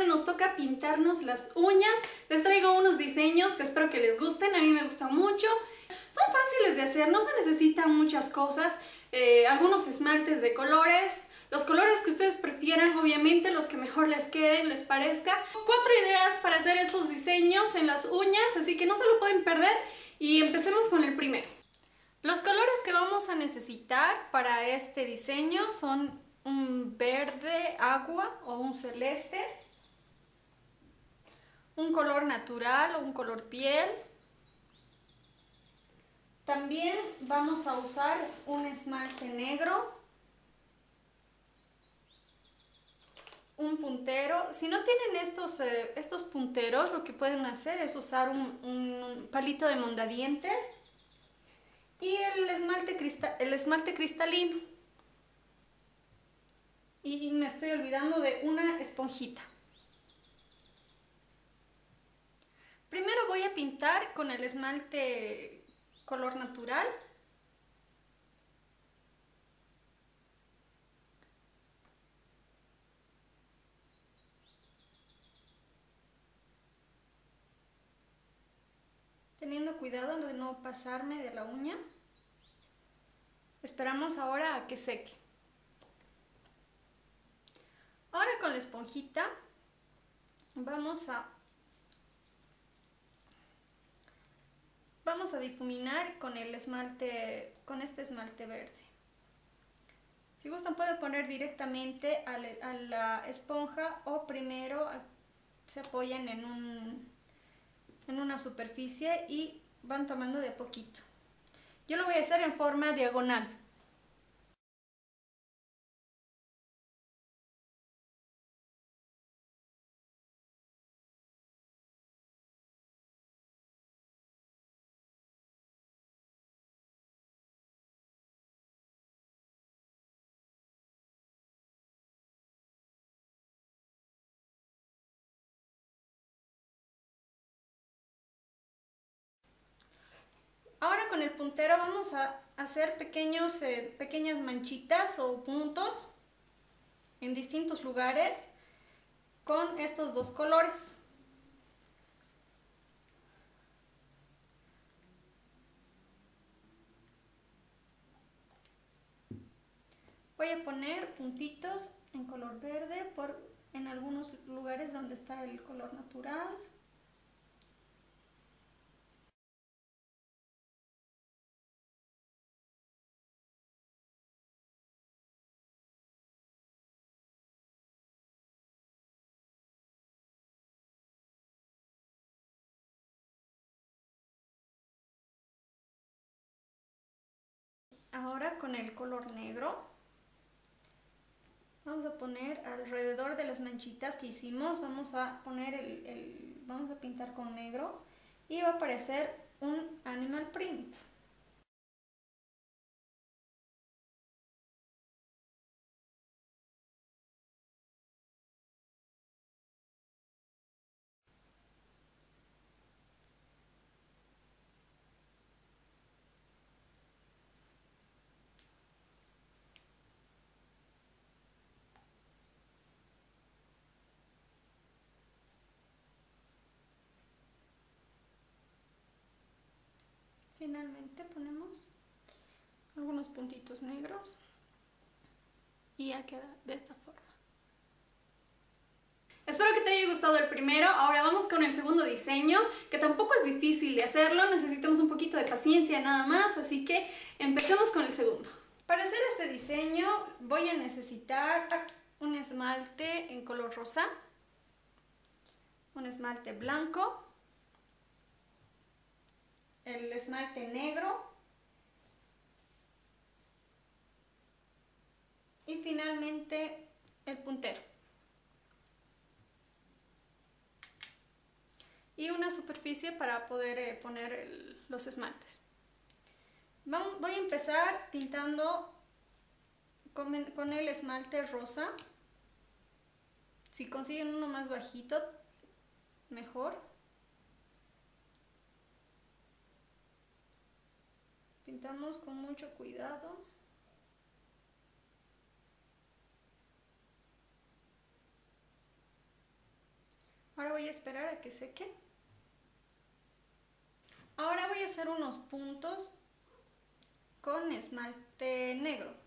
ahora nos toca pintarnos las uñas. Les traigo unos diseños que espero que les gusten, a mí me gustan mucho. Son fáciles de hacer, no se necesitan muchas cosas, algunos esmaltes de colores, los colores que ustedes prefieran, obviamente los que mejor les queden, les parezca. 4 ideas para hacer estos diseños en las uñas, así que no se lo pueden perder y empecemos con el primero. Los colores que vamos a necesitar para este diseño son un verde agua o un celeste, un color natural o un color piel. También vamos a usar un esmalte negro, un puntero. Si no tienen estos punteros, lo que pueden hacer es usar un palito de mondadientes y el esmalte cristalino. Y me estoy olvidando de una esponjita. Primero voy a pintar con el esmalte color natural. Teniendo cuidado de no pasarme de la uña. Esperamos ahora a que seque. Ahora con la esponjita vamos a difuminar con el esmalte, con este esmalte verde. Si gustan pueden poner directamente a la esponja o primero se apoyan en una superficie y van tomando de a poquito. Yo lo voy a hacer en forma diagonal. Ahora con el puntero vamos a hacer pequeñas manchitas o puntos en distintos lugares con estos dos colores. Voy a poner puntitos en color verde en algunos lugares donde está el color natural. Ahora con el color negro vamos a poner alrededor de las manchitas que hicimos, vamos a poner vamos a pintar con negro y va a aparecer un animal print. Finalmente ponemos algunos puntitos negros y ya queda de esta forma. Espero que te haya gustado el primero. Ahora vamos con el segundo diseño, que tampoco es difícil de hacerlo, necesitamos un poquito de paciencia nada más, así que empecemos con el segundo. Para hacer este diseño voy a necesitar un esmalte en color rosa, un esmalte blanco, el esmalte negro y finalmente el puntero. Y una superficie para poder poner los esmaltes. Voy a empezar pintando con el esmalte rosa. Si consiguen uno más bajito, mejor. Pintamos con mucho cuidado. Ahora voy a esperar a que seque. Ahora voy a hacer unos puntos con esmalte negro.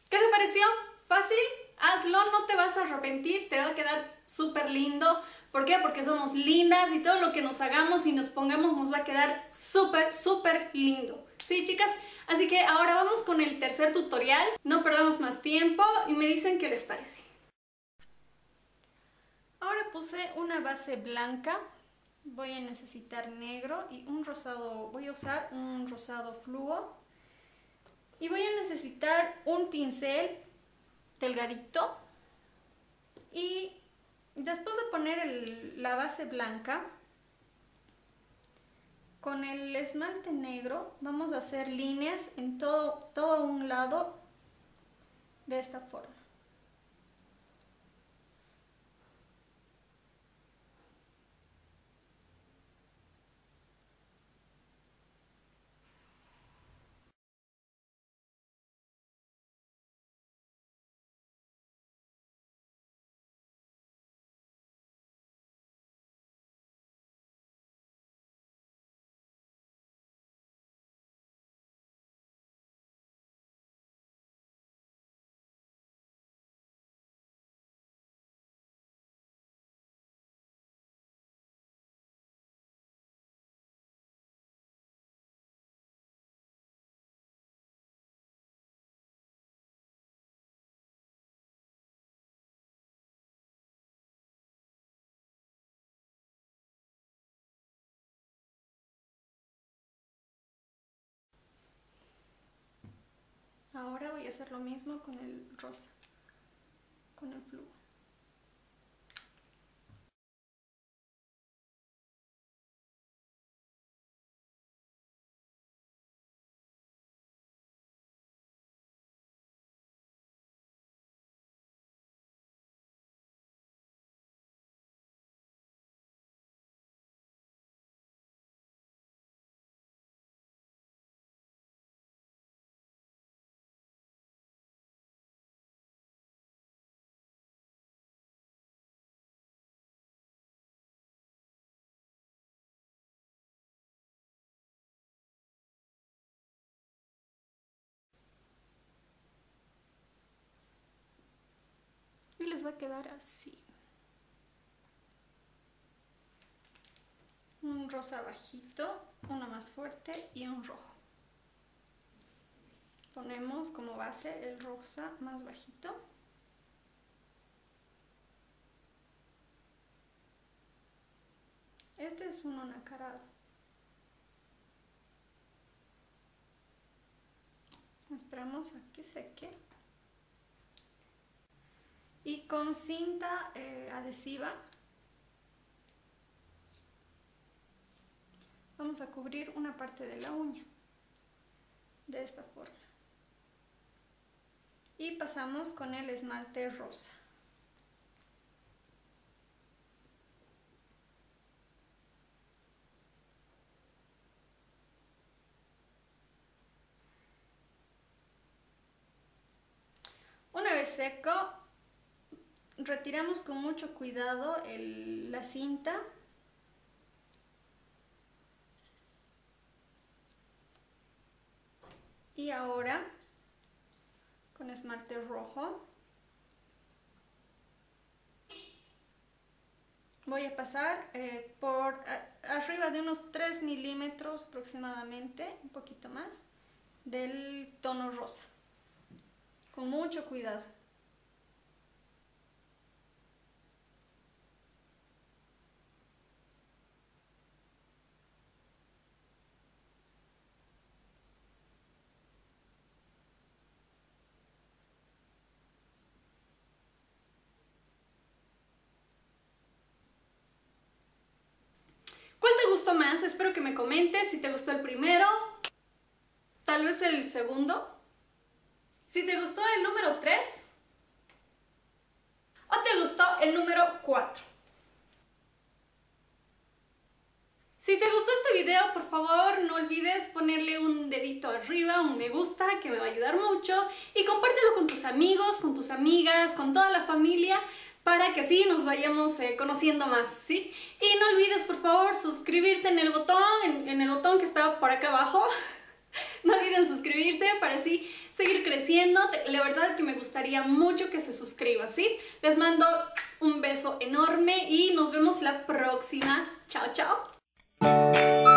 ¿Qué te pareció? ¿Fácil? Hazlo, no te vas a arrepentir, te va a quedar súper lindo. ¿Por qué? Porque somos lindas y todo lo que nos hagamos y nos pongamos nos va a quedar súper, súper lindo. ¿Sí, chicas? Así que ahora vamos con el tercer tutorial. No perdamos más tiempo y me dicen qué les parece. Ahora puse una base blanca. Voy a necesitar negro y un rosado. Voy a usar un rosado fluo. Y voy a necesitar un pincel delgadito. Y después de poner la base blanca, con el esmalte negro vamos a hacer líneas en todo un lado de esta forma. Ahora voy a hacer lo mismo con el rosa, con el fluo. Y les va a quedar así. Un rosa bajito, uno más fuerte y un rojo. Ponemos como base el rosa más bajito. Este es uno nacarado. Esperamos a que seque. Y con cinta adhesiva vamos a cubrir una parte de la uña de esta forma. Y pasamos con el esmalte rosa. Una vez seco, retiramos con mucho cuidado la cinta. Y ahora, con esmalte rojo, voy a pasar por arriba de unos 3 milímetros aproximadamente, un poquito más, del tono rosa, con mucho cuidado. ¿Cuál te gustó más? Espero que me comentes si te gustó el primero, tal vez el segundo, si te gustó el número 3 o te gustó el número 4. Si te gustó este video, por favor no olvides ponerle un dedito arriba, un me gusta, que me va a ayudar mucho, y compártelo con tus amigos, con tus amigas, con toda la familia, para que así nos vayamos conociendo más, ¿sí? Y no olvides, por favor, suscribirte en el botón, en el botón que está por acá abajo. No olviden suscribirse para así seguir creciendo. La verdad que me gustaría mucho que se suscriban, ¿sí? Les mando un beso enorme y nos vemos la próxima. Chao, chao.